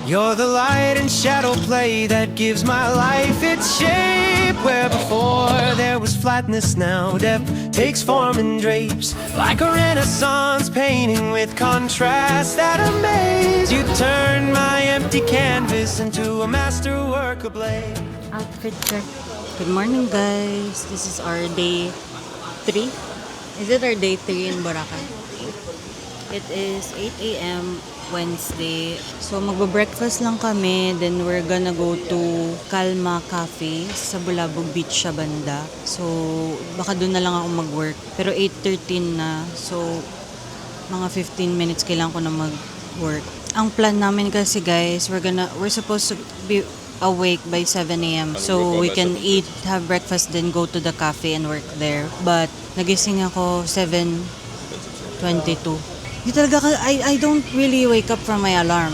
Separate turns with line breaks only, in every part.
You're the light and shadow play that gives my life its shape. Where before there was flatness, now depth takes form and drapes. Like a Renaissance painting with contrast that amaze. You turn my empty canvas into a masterwork ablaze.
Outfit check. Good morning, guys. This is our day 3. Is it our day 3 in Boracay? It is 8 a.m. Wednesday. So, magbe-breakfast lang kami. Then, we're gonna go to Calma Cafe sa Bulabog Beach sa banda. So, baka doon na lang ako mag-work. Pero 8:13 na. So, mga 15 minutes kailangan ko na mag-work. Ang plan namin kasi, guys, we're supposed to be awake by 7 a.m. So, we can eat, have breakfast, then go to the cafe and work there. But, nagising ako 7:22. Di talaga, I don't really wake up from my alarm.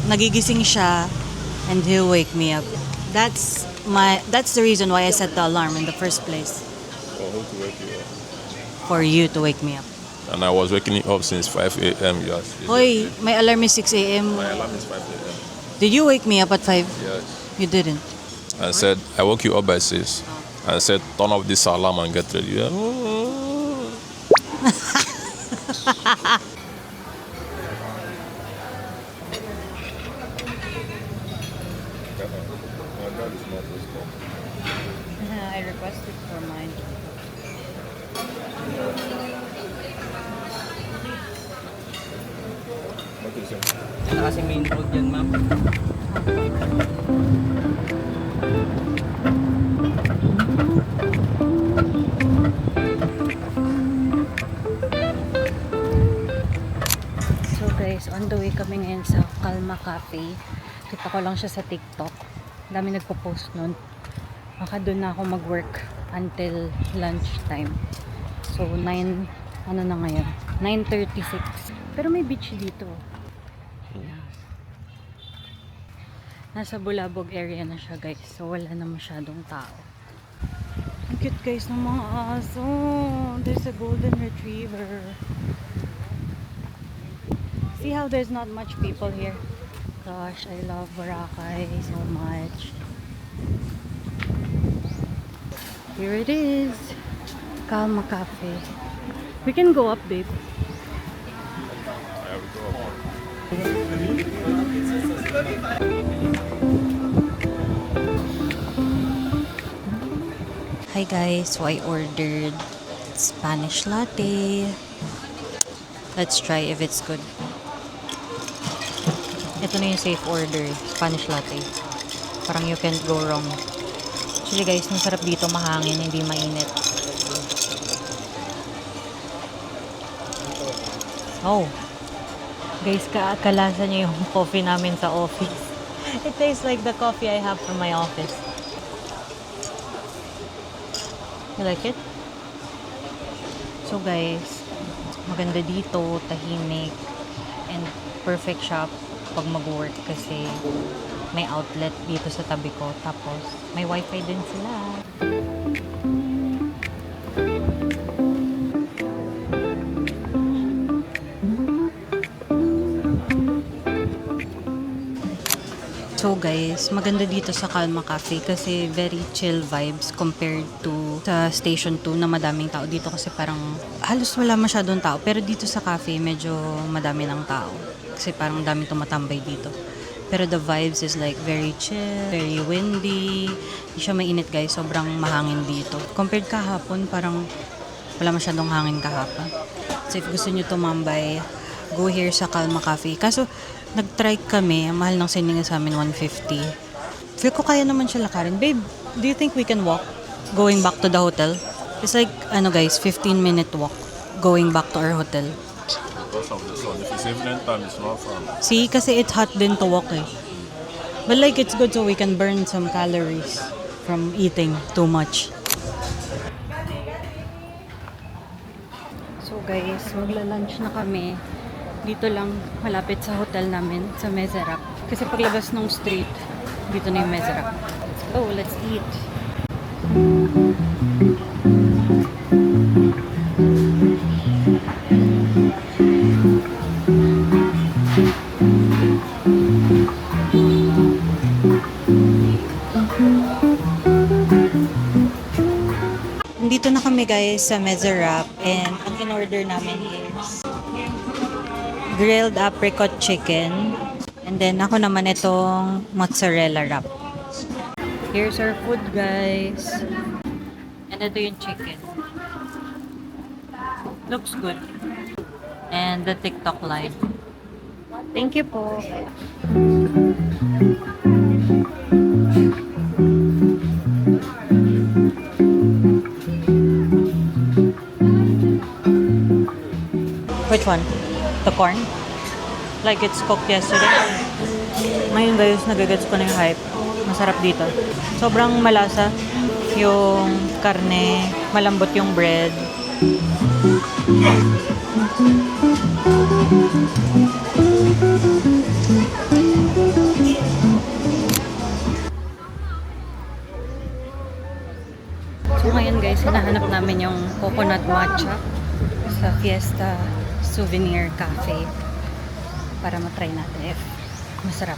Nagigising siya and he'll wake me up. That's the reason why I set the alarm in the first place.
For who to wake you up?
For you to wake me up.
And I was waking you up since 5 a.m. Yes.
Hoy, my alarm is 6 a.m.
My alarm is 5 a.m.
Did you wake me up at 5?
Yes.
You didn't.
I said, I woke you up by 6. I said, turn off this alarm and get ready. Yeah.
I requested for mine.
Ito kasi main road yan, ma'am.
So guys, on the way kami ngayon sa Calma Cafe. Kita ko lang siya sa TikTok. Dami nagpo-post nun. Baka doon na ako mag-work until lunchtime. So 9, ano na ngayon? 9:36. Pero may beach dito. Yeah. Nasa Bulabog area na siya, guys. So wala na masyadong tao. Ang cute, guys, ng mga aso. There's a golden retriever. See how there's not much people here? Gosh, I love Boracay so much. Here it is. Calma Cafe. We can go up, babe. Hi guys, so I ordered Spanish latte. Let's try if it's good. Ito na yung safe order, Spanish latte. Parang you can't go wrong. Actually guys, masarap dito, mahangin, hindi mainit. Oh. Guys, kalasa niyo yung coffee namin sa office. It tastes like the coffee I have from my office. You like it? So guys, maganda dito, tahimik, and perfect shop pag mag-work kasi may outlet dito sa tabi ko. Tapos, may wifi din sila. So guys, maganda dito sa Calma Cafe kasi very chill vibes compared to sa Station 2 na madaming tao. Dito kasi parang halos wala masyadong tao. Pero dito sa cafe, medyo madami ng tao. Kasi parang daming tumatambay dito. Pero the vibes is like very chill, very windy. Hindi siya mainit guys, sobrang mahangin dito. Compared kahapon, parang wala masyadong hangin kahapon. So if gusto nyo tumambay, go here sa Calma Cafe. Kaso, nag-try kami, ang mahal ng sininga sa amin, 150. Feel ko kaya naman siya lakarin. Babe, do you think we can walk going back to the hotel? It's like, ano guys, 15-minute walk going back to our hotel.
Because of the sun. If it's evening time, it's not fun.
See, kasi it's hot din to walk eh. But like, it's good so we can burn some calories from eating too much. So guys, magla-lunch na kami. Dito lang, malapit sa hotel namin, sa Mezerap. Kasi paglabas ng street, dito na yung Mezerap. Let's go, let's eat. Nandito na kami guys sa Mezza Wrap and ang in-order namin is grilled apricot chicken and then ako naman itong mozzarella wrap. Here's our food guys. And ito yung chicken. Looks good. And the TikTok live. Thank you po. Which one? The corn? Like it's cooked yesterday? Ngayon guys, nagagets ko na yung hype. Masarap dito. Sobrang malasa yung karne, malambot yung bread. So ngayon guys, hinahanap namin yung coconut matcha sa Fiesta Souvenir Cafe para matry natin if masarap.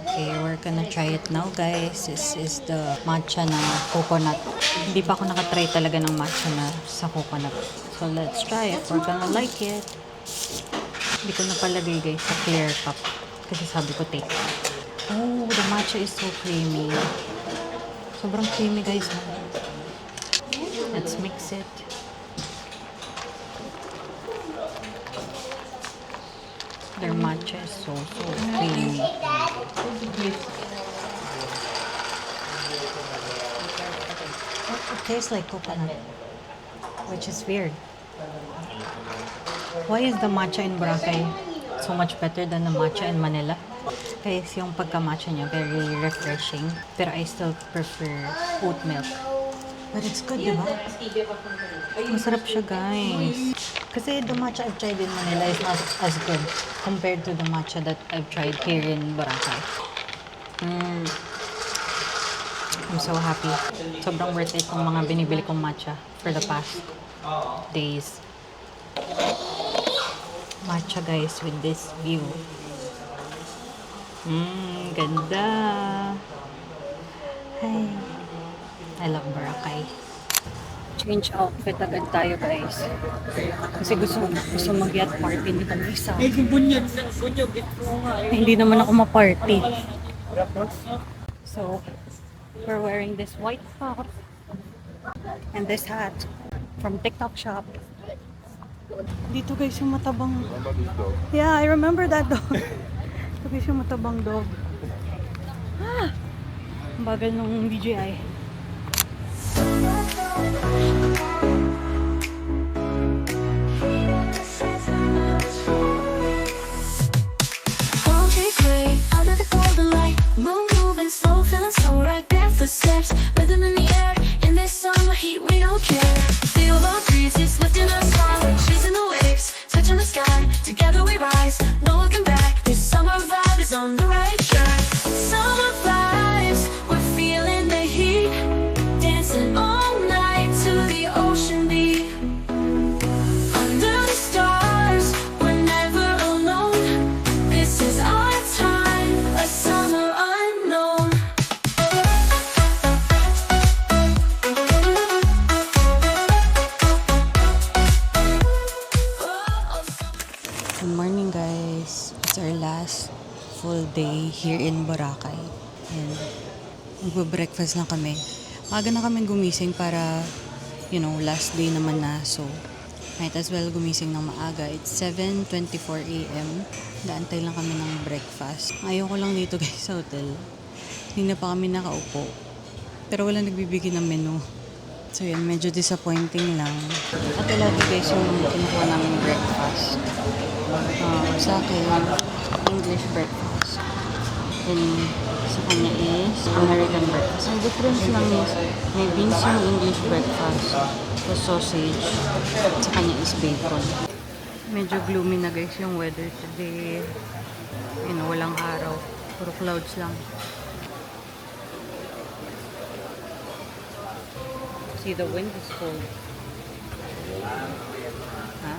Okay, we're gonna try it now guys. This is the matcha na coconut. Hindi pa ako nakatry talaga ng matcha na sa coconut. So let's try it. We're gonna like it. Hindi ko na palagay guys sa clear cup. Kasi sabi ko take. Oh, the matcha is so creamy. Sobrang creamy guys. Let's mix it. Their matcha is so creamy. It tastes like coconut, which is weird. Why is the matcha in Boracay so much better than the matcha in Manila? Guys, yung pagka-matcha niya, very refreshing. Pero I still prefer oat milk. But it's good, di ba? Masarap siya, guys. Kasi the matcha I've tried in Manila is not as good compared to the matcha that I've tried here in Boracay. I'm so happy. Sobrang worth it yung mga binibili kong matcha for the past days. Matcha guys with this view. Ganda. Hey. I love Boracay. Change outfit agad tayo guys. Kasi gusto mag-yacht party ni Kamisa. Hindi naman ako ma-party. So, we're wearing this white top and this hat from TikTok shop. Dito guys yung matabang. Yeah, I remember that dog. Dito guys yung matabang dog. Ang bagal nung DJI.
Okay, great. Under the golden light, moon moving slow, feeling so right there. Footsteps, rhythm in the air. In this summer heat, we don't care. Feel the breeze, it's lifting us high, chasing the waves, touching the sky. Together we rise, no looking back. This summer vibe is on the right track. Summer vibes, we're feeling the heat, dancing all night to the ocean beat. Under the stars, we're never alone. This is our time, a summer unknown.
Good morning guys. It's our last full day here in Boracay. And magbe-breakfast na kami. Maaga na kami gumising para, last day naman na. So, might as well gumising ng maaga. It's 7:24 a.m. Daantay lang kami ng breakfast. Ayaw ko lang dito guys sa hotel. Hindi na pa kami nakaupo. Pero wala nagbibigay ng menu. So yun, medyo disappointing lang. At lagi guys yung kinukuha namin breakfast. Sa akin, English breakfast. Then, sa kanya is American breakfast. Ang difference lang is, may beans yung English breakfast, the sausage, at sa kanya is bacon. Medyo gloomy na guys yung weather today. Walang araw. Puro clouds lang. See, the wind is cold. Ha?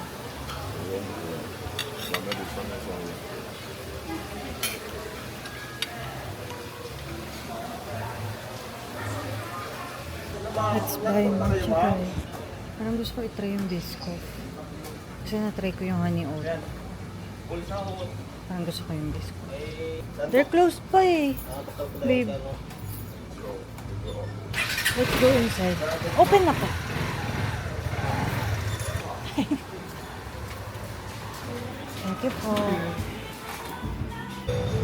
Let's buy matcha guys. Parang gusto ko i-try yung Biscoff. Kasi na-try ko yung honey oat. Parang gusto ko yung Biscoff. They're closed pa eh. Babe. Let's go inside. Open na pa. Thank you po.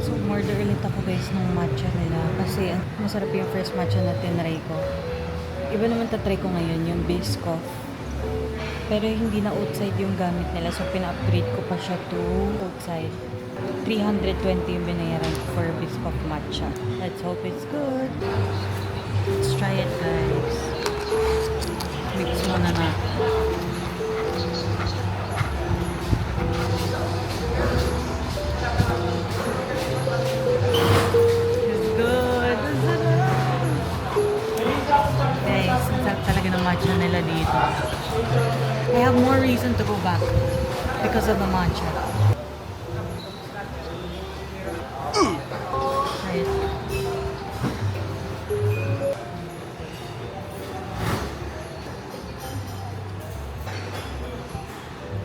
So, order ulit ako guys ng matcha nila. Kasi masarap yung first matcha na tinry ko. Iba naman tatry ko ngayon, yung Biscoff. Pero hindi na outside yung gamit nila. So, pina-upgrade ko pa siya to outside. 320 yung binayaran ko for Biscoff matcha. Let's hope it's good. Let's try it, guys. Mix muna natin. It's good. It's guys, ang sarap talaga ng matcha nila dito. I have more reason to go back because of the matcha. Try it.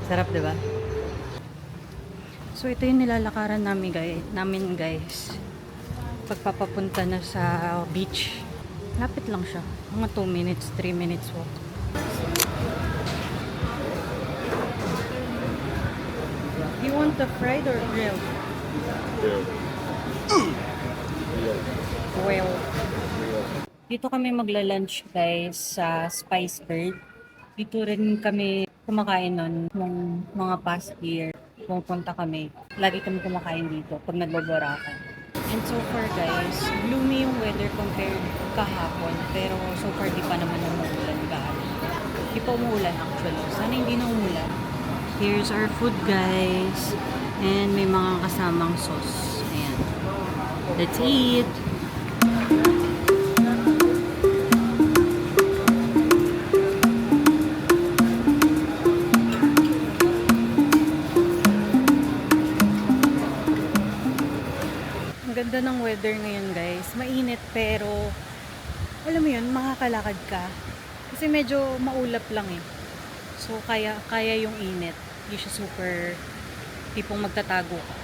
Sarap, diba? So, ito yung nilalakaran namin guys. Pagpapapunta na sa beach. Lapit lang siya. Mga 2 minutes, 3 minutes walk. You want the fried or grilled? Well. Dito kami magla-lunch guys sa Spice Bird. Dito rin kami kumakain nun nung mga past year. Pumunta kami. Lagi kami kumakain dito pag nagbaborakan. And so far guys, gloomy yung weather compared kahapon. Pero so far di pa naman umuulan gaano. Di pa umuulan actually. Sana hindi na umuulan. Here's our food guys. And may mga kasamang sauce. Ayan. Let's eat! Ganda ng weather ngayon guys. Mainit pero alam mo yun, makakalakad ka. Kasi medyo maulap lang eh. So kaya yung init. Hindi siya super tipong magtatago ka.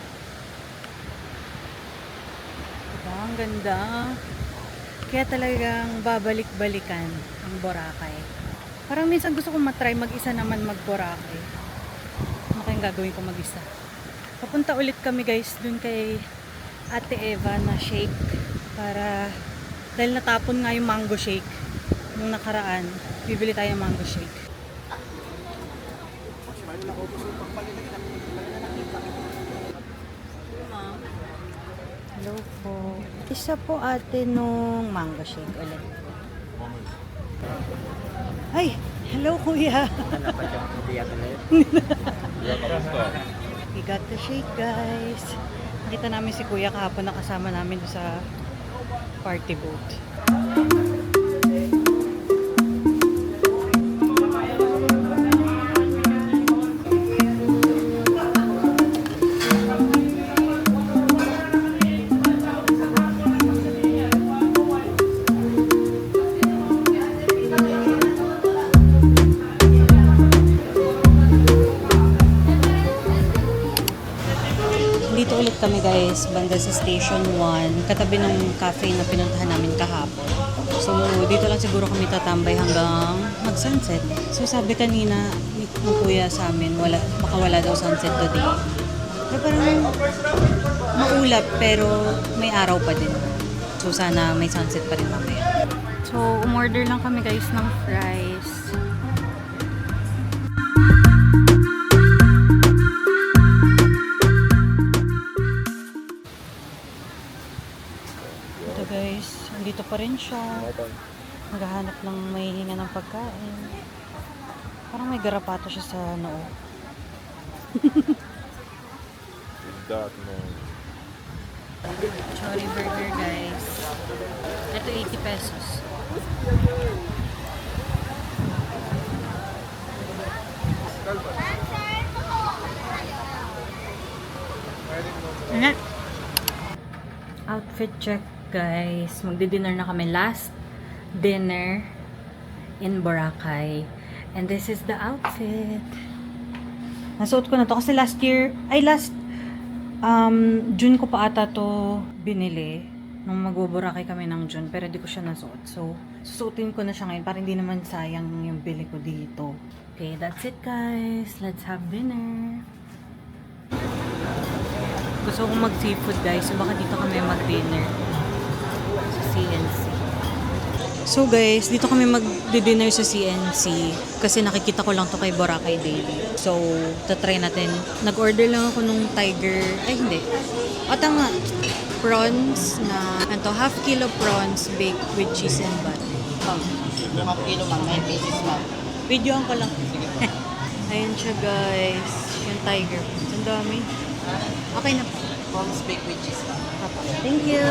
Diba? Ang ganda. Kaya talagang babalik-balikan ang Boracay. Parang minsan gusto kong matry mag-isa naman mag-Boracay. Ano kayang gagawin ko mag-isa? Papunta ulit kami guys dun kay Ate Eva na shake para dahil natapon nga yung mango shake nung nakaraan, bibili tayo ng mango shake. Hello po. Isa po ate nung mango shake ulit. Ay, hello kuya. We got the shake guys. Nakita namin si kuya kahapon, nakasama namin sa party boat. Dito ulit kami guys, banda sa Station 1, katabi ng cafe na pinuntahan namin kahapon. So, dito lang siguro kami tatambay hanggang mag-sunset. So, sabi kanina ng kuya sa amin, baka wala daw sunset today. Pero parang maulap pero may araw pa din. So, sana may sunset pa rin mamaya. So, umorder lang kami guys ng fries. Guys, andito pa rin siya. Naghahanap ng may hinga ng pagkain. Parang may garapato siya sa noo.
That, man.
Chori burger, guys. Ito 80 pesos. Ano? Outfit check, guys. Magdi-dinner na kami. Last dinner in Boracay. And this is the outfit. Nasuot ko na to kasi last June ko pa ata to binili nung mag-Boracay kami ng June, pero di ko siya nasuot. So, susuotin ko na siya ngayon para hindi naman sayang yung bili ko dito. Okay, that's it, guys. Let's have dinner. Gusto kong mag-seafood, guys. So, baka dito kami mag-dinner sa CNC. So, guys, dito kami mag-dinner sa CNC kasi nakikita ko lang to kay Boracay Daily. So, tatry natin. Nag-order lang ako nung tiger. Ay, hindi. Nga. Prawns na, half kilo prawns baked with cheese and butter.
Half kilo, ma'am. 9 pieces, ma'am.
Videoan ko lang. Ayan siya, guys. Yung tiger. Ang dami. Okay na.
Prawns baked with cheese, ma'am.
Thank you.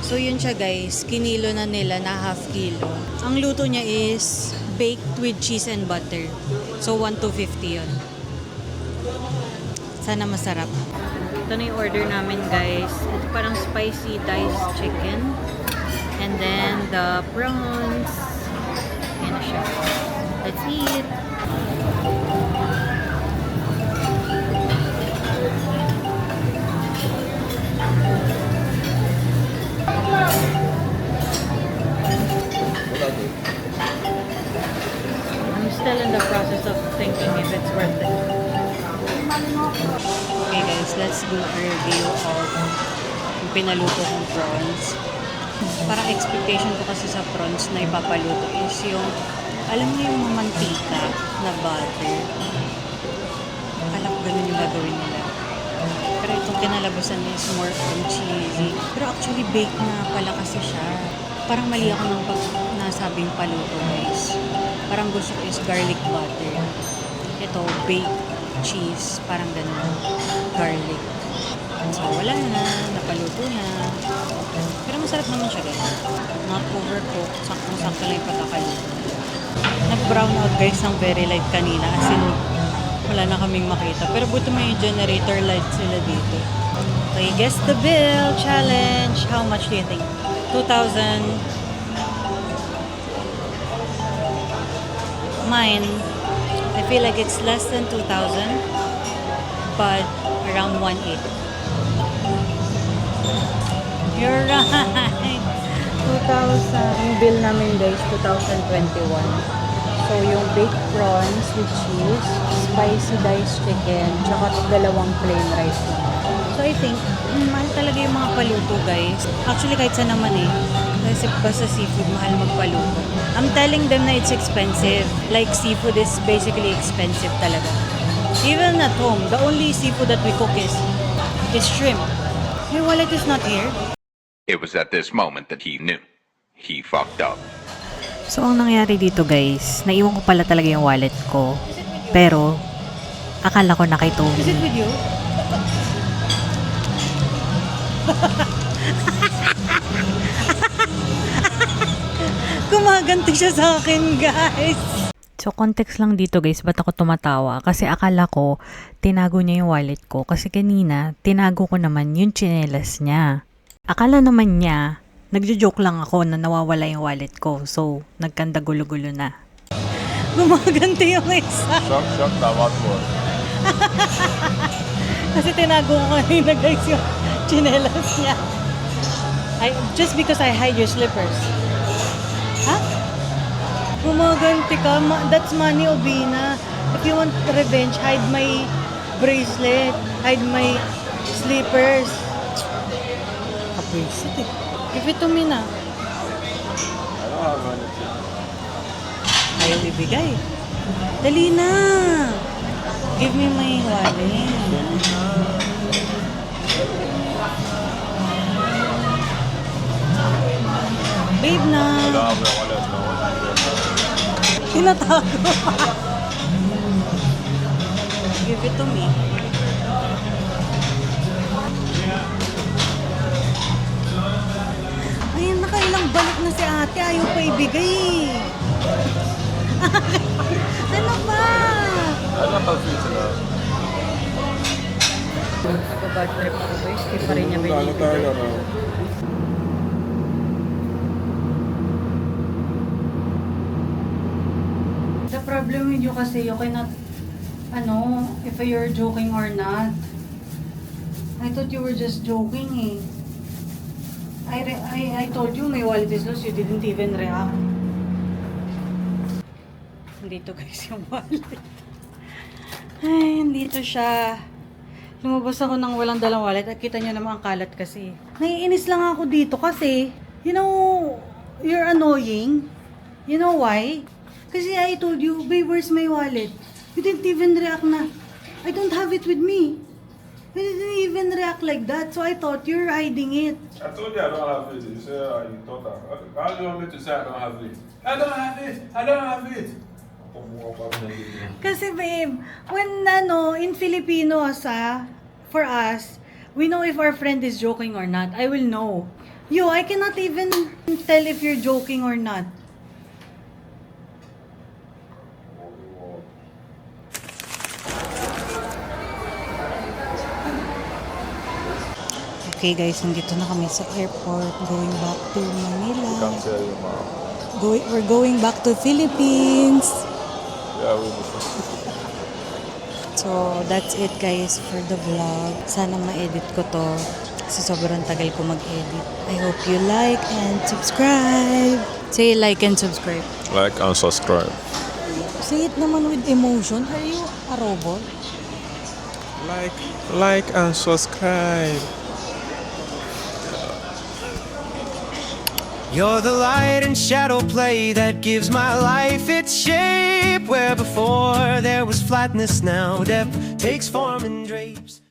So yun siya, guys. Kinilo na nila na half kilo. Ang luto niya is baked with cheese and butter. So 1,250 yun. Sana masarap. Ito na yung order namin, guys. Ito parang spicy diced chicken. And then the prawns. Ayan na siya. Let's eat. I'm still in the process of thinking if it's worth it. Okay, guys, let's do a review of yung pinaluto kong prawns. Parang expectation ko kasi sa prawns na ipapaluto is yung, alam mo yung mantika na butter. Akala ko ganun yung gagawin nila. Pero itong kinalabasan is more on cheesy. Pero actually baked na pala kasi siya. Parang mali ako ng pag nasabing paluto, guys. Parang gusto ko is garlic butter. Ito, baked cheese. Parang ganun. Garlic. So, wala na. Napaluto na. Pero masarap naman siya, guys. Not overcooked. Saktong-sakto lang yung pagkakaluto. Nag-brown out, guys, ng very light kanina. As in, wala na kaming makita. Pero buti may generator light sila dito. Okay, guess the bill challenge. How much do you think? 2,000. Mine, I feel like it's less than 2,000, but around 1,800. You're right. 2,000. Yung bill namin, guys, 2021. So, yung baked prawns with cheese, spicy diced chicken, tsaka dalawang plain rice lang. So, I think, mahal talaga yung mga paluto, guys. Actually, kahit saan naman eh. Kasi basta seafood, mahal magpaluto. I'm telling them na it's expensive. Like, seafood is basically expensive talaga. Even at home, the only seafood that we cook is shrimp. My wallet is not here.
It was at this moment that he knew. He fucked up.
So, ang nangyari dito, guys, naiwan ko pala talaga yung wallet ko. Pero, akala ko na kay Toby. Is it with you? Gumaganti siya sa akin, guys. So, context lang dito, guys, ba't ako tumatawa? Kasi akala ko, tinago niya yung wallet ko. Kasi kanina, tinago ko naman yung tsinelas niya. Akala naman niya, nagjo-joke lang ako na nawawala yung wallet ko. So, nagkanda gulo-gulo na. Gumaganti yung isa.
Shock, tawad mo.
Kasi tinago ko kanina, guys, yung tsinelas niya. Just because I hide your slippers. Ha? Gumaganti ka. That's Manny Obina. If you want revenge, hide my bracelet. Hide my slippers. Bracelet eh. Give it to me na.
I don't have anything.
Ayaw ibigay. Dali na. Give me my wallet. Babe na.
I don't have a wallet, no.
Tinatago. Give Give it to me. Ayun, nakailang balik na si ate. Ayaw pa ibigay eh. Ano ba? Mag-bad trip ako guys. Hindi pa rin niya binibigay. The problem with you kasi you cannot, if you're joking or not. I thought you were just joking eh. I told you my wallet is lost, you didn't even react. Dito guys yung wallet. Ay, dito siya. Lumabas ako ng walang dalang wallet at kita nyo naman ang kalat kasi. Naiinis lang ako dito kasi, you're annoying. You know why? Kasi I told you, babe, where's my wallet? You didn't even react na, I don't have it with me. You didn't even react like that, so I thought you're hiding it.
I told you I don't have it. You said you thought that. How do you want me to say I don't have it? I don't have it. I don't have it.
Kasi babe, when in Filipino for us, we know if our friend is joking or not. I will know. I cannot even tell if you're joking or not. Okay guys, nandito na kami sa airport, going back to Manila.
Tell you, mom.
We're going back to Philippines.
Yeah, we will.
So, that's it guys for the vlog. Sana ma-edit ko to kasi sobrang tagal ko mag-edit. I hope you like and subscribe. Say like and subscribe.
Like and subscribe.
Say it naman with emotion. Are you a robot?
Like and subscribe.
You're the light and shadow play that gives my life its shape. Where before there was flatness, now depth takes form and drapes.